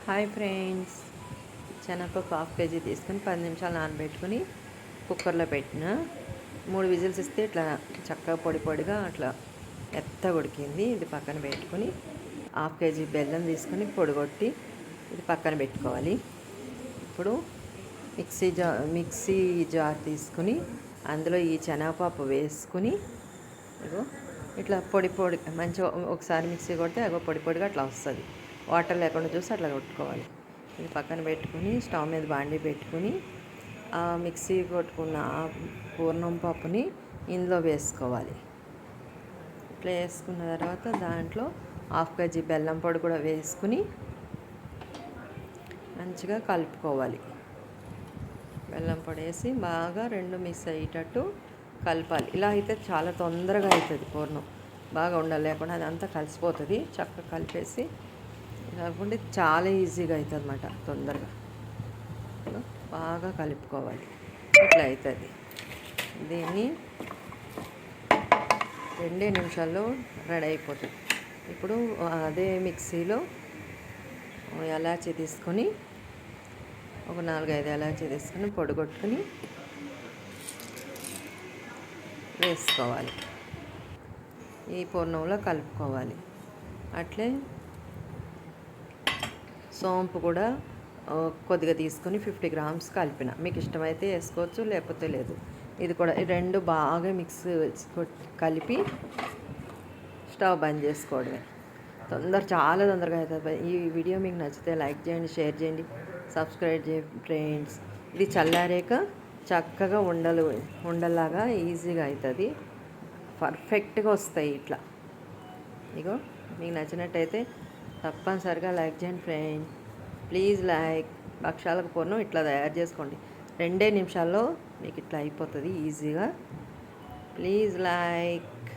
Hi friends, శనగపప్పు half KG తీసుకొని 10 నిమిషాలు నానబెట్టుకుని కుక్కర్లో పెట్టిన 3 విజిల్స్ ఇస్తే ఇట్లా చక్కగా పొడి పొడిగా అట్లా మెత్తగా ఉడికింది. ఇది పక్కన పెట్టుకొని హాఫ్ కేజీ బెల్లం తీసుకొని పొడిగొట్టి ఇది పక్కన పెట్టుకోవాలి. ఇప్పుడు మిక్సీ జార్ తీసుకుని అందులో ఈ శనగపప్పు వేసుకుని ఇగో ఇట్లా పొడి పొడి మంచిగా ఒకసారి మిక్సీ కొడితే అగో పొడి పొడిగా అట్లా వస్తుంది. వాటర్ లేకుండా చూసి అట్లా కొట్టుకోవాలి. ఇది పక్కన పెట్టుకుని స్టవ్ మీద బాండీ పెట్టుకుని ఆ మిక్సీ కొట్టుకున్న ఆ పూర్ణం పప్పుని ఇందులో వేసుకోవాలి. ఇట్లా వేసుకున్న తర్వాత దాంట్లో హాఫ్ కేజీ బెల్లం పొడి కూడా వేసుకుని మంచిగా కలుపుకోవాలి. బెల్లం పొడి వేసి బాగా రెండు మిక్స్ అయ్యేటట్టు కలపాలి. ఇలా అయితే చాలా తొందరగా అవుతుంది. పూర్ణం బాగా ఉండలేకుండా అదంతా కలిసిపోతుంది. చక్కగా కలిపేసి కాకుండా చాలా ఈజీగా అవుతుంది అన్నమాట. తొందరగా బాగా కలుపుకోవాలి. ఇట్లా అవుతుంది. దీన్ని 2 నిమిషాల్లో రెడీ అయిపోతుంది. ఇప్పుడు అదే మిక్సీలో ఎలాచీ తీసుకొని ఒక 4-5 ఎలాచీ తీసుకొని పొడిగొట్టుకుని వేసుకోవాలి. ఈ పూర్ణంలో కలుపుకోవాలి. అట్లే సోంపు కూడా కొద్దిగా తీసుకొని 50 గ్రామ్స్ కలిపిన. మీకు ఇష్టమైతే వేసుకోవచ్చు, లేకపోతే లేదు. ఇది కూడా ఈ రెండు బాగా మిక్స్ కలిపి స్టవ్ బంద్ చేసుకోవడమే. చాలా తొందరగా అవుతుంది. ఈ వీడియో మీకు నచ్చితే లైక్ చేయండి, షేర్ చేయండి, సబ్స్క్రైబ్ చేయండి ఫ్రెండ్స్. ఇది చల్లారాక చక్కగా ఉండలాగా ఈజీగా అవుతుంది. పర్ఫెక్ట్గా వస్తాయి ఇట్లా. ఇగో మీకు నచ్చినట్టయితే తప్పనిసరిగా లైక్ చేయండి ఫ్రెండ్. Please like. భక్షాలకు పూర్ణం ఇట్లా తయారు చేసుకోండి. 2 నిమిషాల్లో మీకు ఇట్లా అయిపోతుంది ఈజీగా. Please like.